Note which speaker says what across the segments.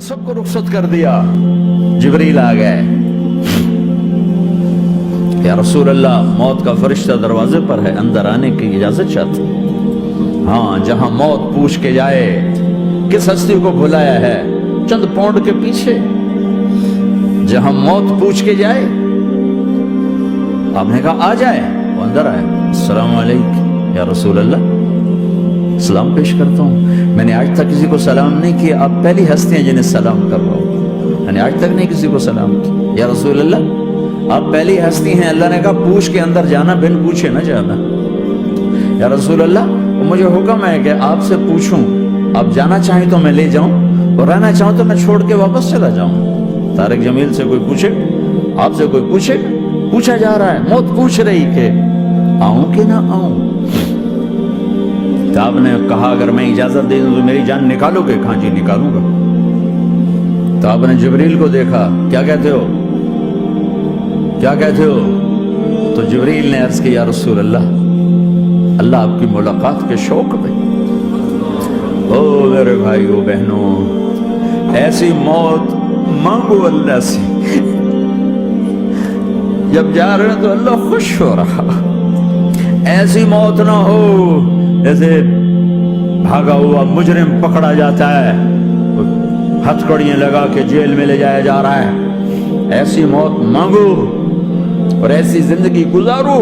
Speaker 1: سب کو رخصت کر دیا. جبریل آ گئے. یا رسول اللہ موت کا فرشتہ دروازے پر ہے, اندر آنے کی اجازت چاہتے. ہاں, جہاں موت پوچھ کے جائے کس ہستی کو بھلایا ہے, چند پاؤنڈ کے پیچھے جہاں موت پوچھ کے جائے. آپ نے کہا آ جائے, وہ اندر آئے. السلام علیکم یا رسول اللہ, سلام پیش کرتا ہوں. میں نے آج تک کسی کو سلام نہیں کیا, آپ پہلی ہستی ہیں جنہیں سلام کر رہا ہوں. میں نے آج تک نہیں کسی کو سلام کیا. یا رسول اللہ آپ پہلی ہستی ہیں. اللہ نے کہا پوچھ کے اندر جانا, بن پوچھے نہ جانا. یا رسول اللہ مجھے حکم ہے کہ آپ سے پوچھوں, آپ جانا چاہیں تو میں لے جاؤں, اور رہنا چاہوں تو میں چھوڑ کے واپس چلا جاؤں. طارق جمیل سے کوئی پوچھے, آپ سے کوئی پوچھے, پوچھا جا رہا ہے, موت پوچھ رہی کہ آؤں کہ نہ آؤں. تو آپ نے کہا اگر میں اجازت دے دوں تو میری جان نکالو گے؟ کہاں جی نکالوں گا. تو آپ نے جبریل کو دیکھا, کیا کہتے ہو, کیا کہتے ہو؟ تو جبریل نے عرض کی یا رسول اللہ اللہ آپ کی ملاقات کے شوق میں. او میرے بھائیو بہنوں, ایسی موت مانگو اللہ سے, جب جا رہے ہیں تو اللہ خوش ہو رہا. ایسی موت نہ ہو جیسے بھاگا ہوا مجرم پکڑا جاتا ہے, ہتھکڑیاں لگا کے جیل میں لے جایا جا رہا ہے. ایسی موت مانگو اور ایسی زندگی گزارو.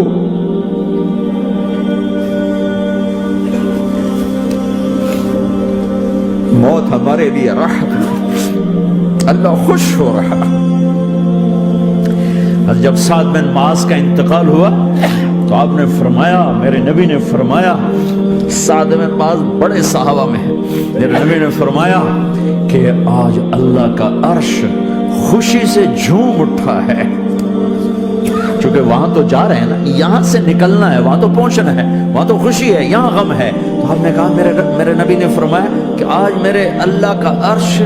Speaker 1: موت ہمارے لیے راحت ہے, اللہ خوش ہو رہا. جب سعد بن معاذ کا انتقال ہوا تو آپ نے فرمایا, میرے نبی نے فرمایا, سعد بن معاذ بڑے صحابہ میں ہے, میرے نبی نے فرمایا کہ آج اللہ کا عرش خوشی سے جھوم اٹھا ہے. چونکہ وہاں تو جا رہے ہیں نا, یہاں سے نکلنا ہے, وہاں تو پہنچنا ہے, وہاں تو خوشی ہے, یہاں غم ہے. تو آپ نے کہا, میرے نبی نے فرمایا کہ آج میرے اللہ کا عرش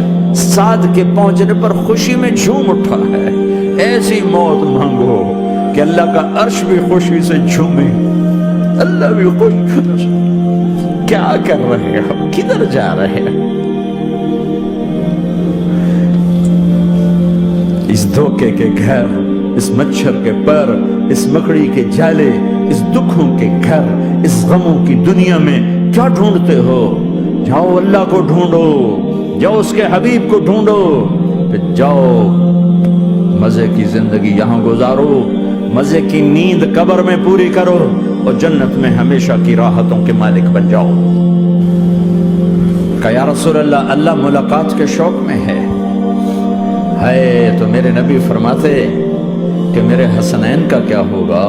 Speaker 1: سعد کے پہنچنے پر خوشی میں جھوم اٹھا ہے. ایسی موت مانگو کہ اللہ کا عرش بھی خوشی سے جھومے, اللہ بھی خوش. کیا کر رہے ہو, کدھر جا رہے ہیں؟ اس دھوکے کے گھر, اس مچھر کے پر, اس مکڑی کے جالے, اس دکھوں کے گھر, اس غموں کی دنیا میں کیا ڈھونڈتے ہو؟ جاؤ اللہ کو ڈھونڈو, جاؤ اس کے حبیب کو ڈھونڈو, پھر جاؤ مزے کی زندگی یہاں گزارو, مزے کی نیند قبر میں پوری کرو, اور جنت میں ہمیشہ کی راحتوں کے مالک بن جاؤ. کہ یا رسول اللہ اللہ ملاقات کے شوق میں ہے. تو میرے نبی فرماتے کہ میرے حسنین کا کیا ہوگا؟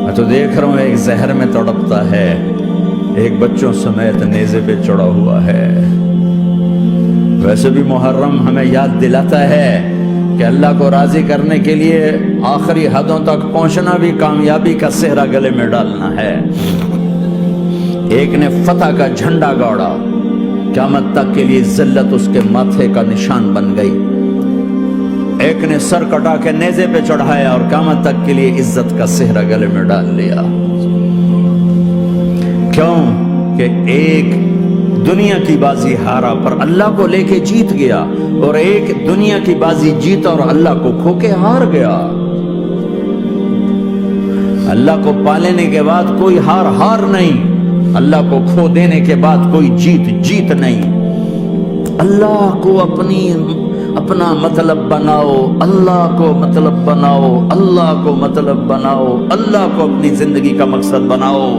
Speaker 1: میں تو دیکھ رہا ہوں ایک زہر میں تڑپتا ہے, ایک بچوں سمیت نیزے پہ چڑھا ہوا ہے. ویسے بھی محرم ہمیں یاد دلاتا ہے کہ اللہ کو راضی کرنے کے لیے آخری حدوں تک پہنچنا بھی کامیابی کا صحرا گلے میں ڈالنا ہے. ایک نے فتح کا جھنڈا گاڑا, قیامت تک کے لیے ذلت اس کے ماتھے کا نشان بن گئی. ایک نے سر کٹا کے نیزے پہ چڑھایا اور قیامت تک کے لیے عزت کا صحرا گلے میں ڈال لیا. کیوں کہ ایک دنیا کی بازی ہارا پر اللہ کو لے کے جیت گیا, اور ایک دنیا کی بازی جیتا اور اللہ کو کھو کے ہار گیا. اللہ کو پالنے کے بعد کوئی ہار نہیں, اللہ کو کھو دینے کے بعد کوئی جیت نہیں. اللہ کو اپنا مطلب بناؤ, اللہ کو مطلب بناؤ, اللہ کو مطلب بناؤ, اللہ کو اپنی زندگی کا مقصد بناؤ.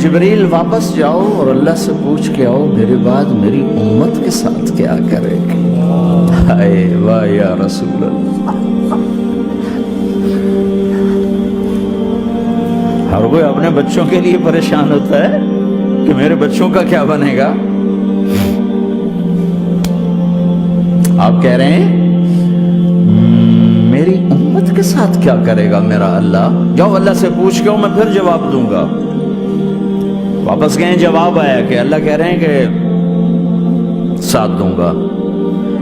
Speaker 1: جبریل واپس جاؤ اور اللہ سے پوچھ کے آؤ میرے بعد میری امت کے ساتھ کیا کرے گی. واہ یا رسول اللہ. ہر کوئی اپنے بچوں کے لیے پریشان ہوتا ہے کہ میرے بچوں کا کیا بنے گا. آپ کہہ رہے ہیں میری امت کے ساتھ کیا کرے گا میرا اللہ. جاؤ اللہ سے پوچھ کے میں پھر جواب دوں گا. واپس گئے, جواب آیا کہ اللہ کہہ رہے ہیں کہ ساتھ دوں گا.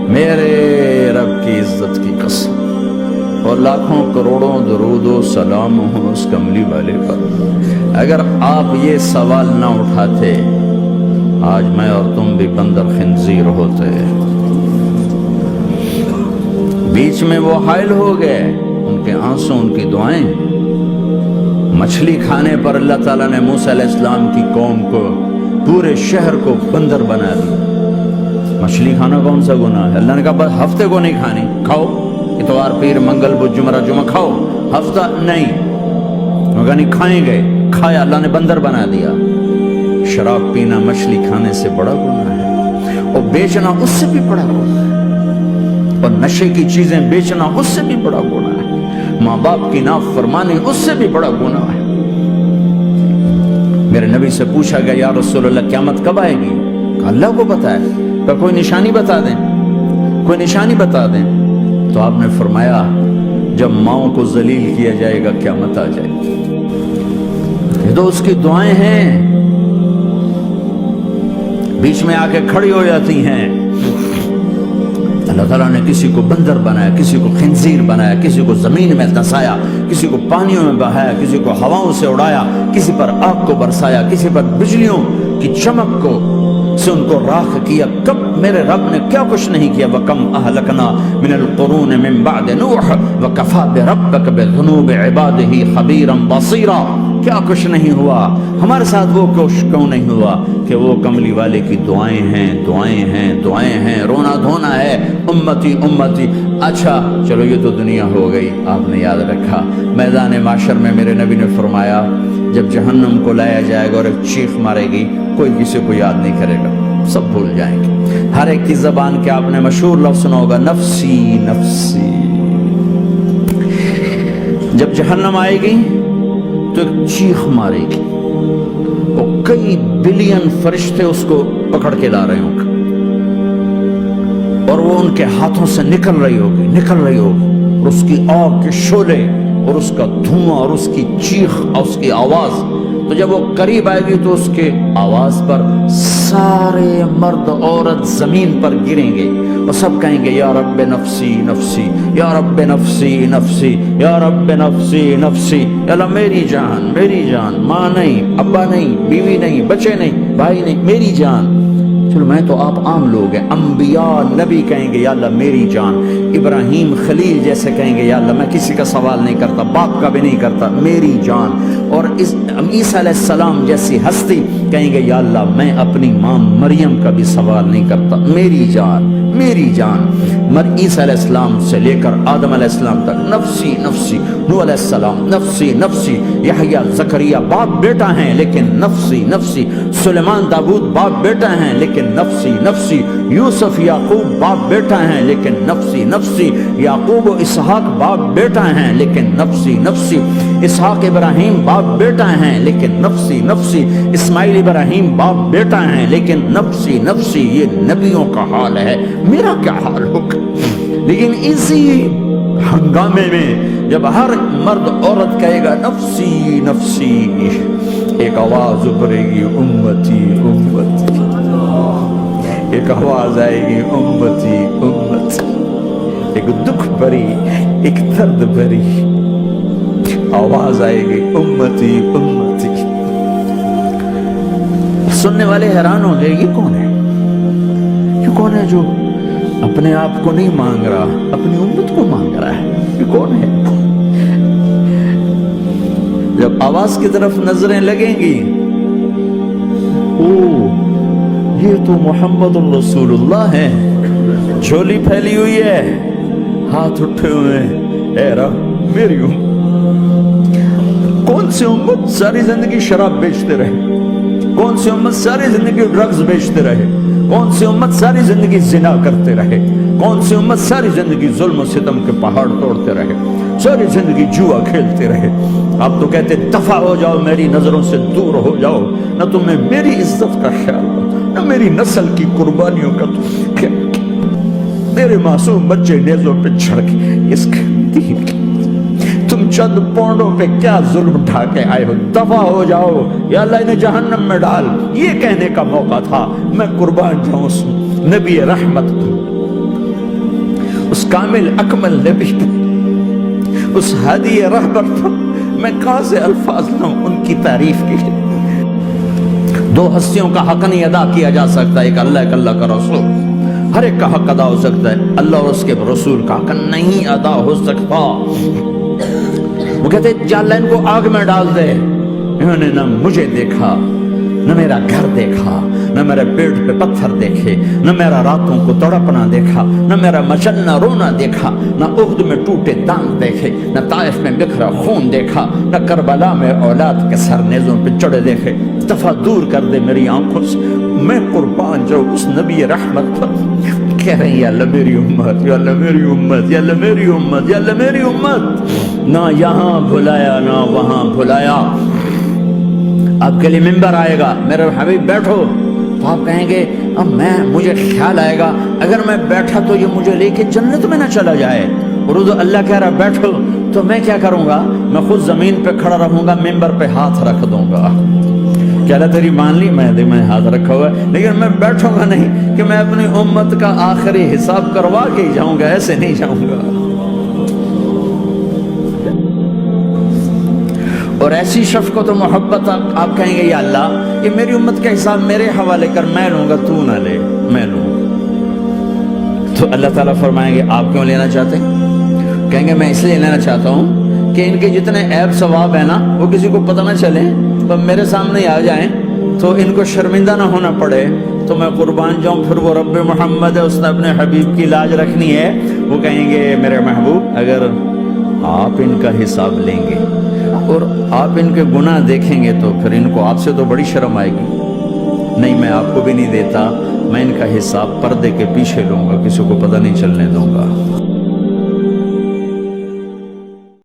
Speaker 1: میرے رب کی عزت کی قسم اور لاکھوں کروڑوں درود و سلام ہوں اس کملی والے پر, اگر آپ یہ سوال نہ اٹھاتے آج میں اور تم بھی بندر خنزیر ہوتے. بیچ میں وہ حائل ہو گئے، ان کے آنسو، ان کی دعائیں. مچھلی کھانے پر اللہ تعالیٰ نے موسیٰ علیہ السلام کی قوم کو، پورے شہر کو بندر بنا دیا. مچھلی کھانا کون سا گناہ ہے؟ اللہ نے کہا بس ہفتے کو نہیں کھانی، کھاؤ اتوار پیر منگل بدھ جمعہ جمعہ کھاؤ، ہفتہ نہیں. مگر نہیں کھائیں گے، کھایا، اللہ نے بندر بنا دیا. شراب پینا مچھلی کھانے سے بڑا گناہ ہے، اور بیچنا اس سے بھی بڑا گناہ ہے، اور نشے کی چیزیں بیچنا اس سے بھی بڑا گناہ ہے، ماں باپ کی نافرمانی اس سے بھی بڑا گناہ ہے. میرے نبی سے پوچھا گیا یا رسول اللہ قیامت کب آئے گی؟ کہ اللہ کو پتا ہے. کہ کوئی نشانی بتا دیں، کوئی نشانی بتا دیں. تو آپ نے فرمایا جب ماؤں کو ذلیل کیا جائے گا قیامت آ جائے گی. یہ تو اس کی دعائیں ہیں، بیچ میں آ کے کھڑی ہو جاتی ہیں. اللہ تعالیٰ نے کسی کو بندر بنایا، کسی کو خنزیر بنایا، کسی کو زمین میں دھسایا، کسی کو پانیوں میں بہایا، کسی کو ہواؤں سے اڑایا، کسی پر آگ کو برسایا، کسی پر بجلیوں کی چمک کو سے ان کو راکھ کیا. کب میرے رب نے کیا کچھ نہیں کیا. وَكَمْ أَهْلَكْنَا مِنَ الْقُرُونِ مِنْ بَعْدِ نُوحٍ وَكَفَى بِرَبِّكَ بِذُنُوبِ عِبَادِهِ خَبِيرًا بَصِيرًا. کیا کچھ نہیں ہوا ہمارے ساتھ، وہ کچھ کیوں نہیں ہوا کہ وہ کملی والے کی دعائیں ہیں، دعائیں ہیں، دعائیں ہیں، رونا دھونا ہے، امتی امتی. اچھا چلو یہ تو دنیا ہو گئی، آپ نے یاد رکھا. میدان معاشر میں میرے نبی نے فرمایا جب جہنم کو لایا جائے گا اور ایک چیخ مارے گی، کوئی کسی کو یاد نہیں کرے گا، سب بھول جائیں گے. ہر ایک کی زبان کے آپ نے مشہور لفظ سنا ہوگا نفسی نفسی. جب جہنم آئے گی تو ایک چیخ مارے گی، وہ کئی بلین فرشتے اس کو پکڑ کے لا رہے ہوں گے، اور وہ ان کے ہاتھوں سے نکل رہی ہوگی، اور اس کی آگ کے شعلے اور اس کا دھواں اور اس کی چیخ اور اس کی آواز. تو جب وہ قریب آئے گی تو اس کے آواز پر سارے مرد عورت زمین پر گریں گے اور سب کہیں گے یا رب نفسی نفسی، یا رب نفسی نفسی، یا رب نفسی نفسی. یا اللہ میری جان، میری جان، ماں نہیں، ابا نہیں، بیوی نہیں، بچے نہیں، بھائی نہیں، میری جان. چلو میں تو آپ عام لوگ ہیں، انبیاء نبی کہیں گے یا اللہ میری جان. ابراہیم خلیل جیسے کہیں گے یا اللہ میں کسی کا سوال نہیں کرتا، باپ کا بھی نہیں کرتا، میری جان. اور عیسیٰ علیہ السلام جیسی ہستی کہیں گے یا اللہ میں اپنی ماں مریم کا بھی سوال نہیں کرتا، میری جان، میری جان. عیسیٰ علیہ السلام سے لے کر آدم علیہ السلام تک نفسی نفسی. نوح علیہ السلام نفسی نفسی. یحییٰ زکریا باپ بیٹا ہیں لیکن نفسی نفسی. سلیمان داؤد باپ بیٹا ہیں لیکن نفسی نفسی. یوسف یعقوب باپ بیٹا ہیں لیکن نفسی نفسی. یعقوب و اسحاق باپ بیٹا ہیں لیکن نفسی نفسی. اسحاق ابراہیم باپ بیٹا ہیں لیکن نفسی نفسی. اسماعیل ابراہیم باپ بیٹا ہیں لیکن نفسی نفسی. یہ نبیوں کا حال ہے، میرا کیا حال ہوگا؟ لیکن اسی ہنگامے میں جب ہر مرد عورت کہے گا نفسی نفسی، ایک آواز ابھرے گی امتی امتی. ایک آواز آئے گی امتی امتی. ایک دکھ بھری، ایک درد بھری آواز آئے گی امتی امتی. سننے والے حیران ہوں گے یہ کون ہے، یہ کون ہے جو اپنے آپ کو نہیں مانگ رہا، اپنی امت کو مانگ رہا ہے، یہ کون ہے؟ جب آواز کی طرف نظریں لگیں گی، او یہ تو محمد الرسول اللہ ہے، جھولی پھیلی ہوئی ہے، ہاتھ اٹھے ہوئے ہیں، اے رب میری امت. کون سی امت ساری زندگی شراب بیچتے رہے؟ کون سی امت ساری زندگی ڈرگز بیچتے رہے؟ کون سی امت ساری زندگی زنا کرتے رہے؟ کون سی امت ساری زندگی ظلم و ستم کے پہاڑ توڑتے رہے؟ ساری زندگی جوا کھیلتے رہے؟ آپ تو کہتے دفع ہو جاؤ، میری نظروں سے دور ہو جاؤ، نہ تمہیں میری عزت کا خیال ہو، نہ میری نسل کی قربانیوں کا خیال. میرے معصوم بچے نیزوں پہ چڑھ کے اس کے دین کی تم چند پونڈوں پہ کیا ظلم ڈھا کے آئے ہو؟ دفع ہو جاؤ، یا اللہ انہیں جہنم میں ڈال. یہ کہنے کا موقع تھا. میں قربان جاؤں اس نبی رحمت، اس کامل اکمل نبی، اس ہادی رہبر پر میں کہاں سے الفاظ لاؤں ان کی تعریف کی. دو ہستیوں کا حق نہیں ادا کیا جا سکتا، ایک اللہ کا رسول، ہر ایک کا حق ادا ہو سکتا ہے، اللہ اور اس کے رسول کا حق نہیں ادا ہو سکتا۔ وہ کہتے جا اللہ ان کو آگ میں ڈال دے، انہوں نے نہ مجھے دیکھا، نہ میرا گھر دیکھا، نہ میرے پیٹ پہ پتھر دیکھے، نہ میرا راتوں کو تڑپنا دیکھا، نہ میرا مچلنا رونا دیکھا، نہ احد میں ٹوٹے دانت دیکھے، نہ طائف میں بکھرا خون دیکھا، نہ کربلا میں اولاد کے سر نیزوں پہ چڑھے دیکھے۔ دفعہ دور کر دے میری آنکھوں سے، میں قربان جو اس نبی رحمت پر۔ کہہ رہے ہیں یا اللہ میری امت، یا اللہ میری امت، یا اللہ میری امت، یا اللہ میری امت، نہ یہاں بھلایا نہ وہاں بھلایا۔ آپ کے لیے ممبر آئے گا، میرے حبیب بیٹھو، تو آپ کہیں گے اب مجھے خیال آئے گا اگر میں بیٹھا تو یہ مجھے لے کے جنت میں نہ چلا جائے، اور اللہ کہہ رہا بیٹھو تو میں کیا کروں گا؟ میں خود زمین پہ کھڑا رہوں گا، ممبر پہ ہاتھ رکھ دوں گا۔ کہہ رہا تیری مان لی، میں ہاتھ رکھا ہوا ہے، لیکن میں بیٹھوں گا نہیں کہ میں اپنی امت کا آخری حساب کروا کے ہی جاؤں گا، ایسے نہیں جاؤں گا۔ اور ایسی شفقت و محبت آپ کہیں گے یا اللہ کہ میری امت کا حساب میرے حوالے کر، میں لوں گا، تو نہ لے، میں لوں۔ تو اللہ تعالیٰ فرمائیں گے آپ کیوں لینا چاہتے ہیں؟ کہیں گے میں اس لیے لینا چاہتا ہوں کہ ان کے جتنے عیب ثواب ہیں نا وہ کسی کو پتہ نہ چلے، تو میرے سامنے آ جائیں تو ان کو شرمندہ نہ ہونا پڑے، تو میں قربان جاؤں۔ پھر وہ رب محمد ہے، اس نے اپنے حبیب کی لاج رکھنی ہے، وہ کہیں گے میرے محبوب اگر آپ ان کا حساب لیں گے اور آپ ان کے گناہ دیکھیں گے تو پھر ان کو آپ سے تو بڑی شرم آئے گی، نہیں میں آپ کو بھی نہیں دیتا، میں ان کا حساب پردے کے پیچھے لوں گا، کسی کو پتہ نہیں چلنے دوں گا۔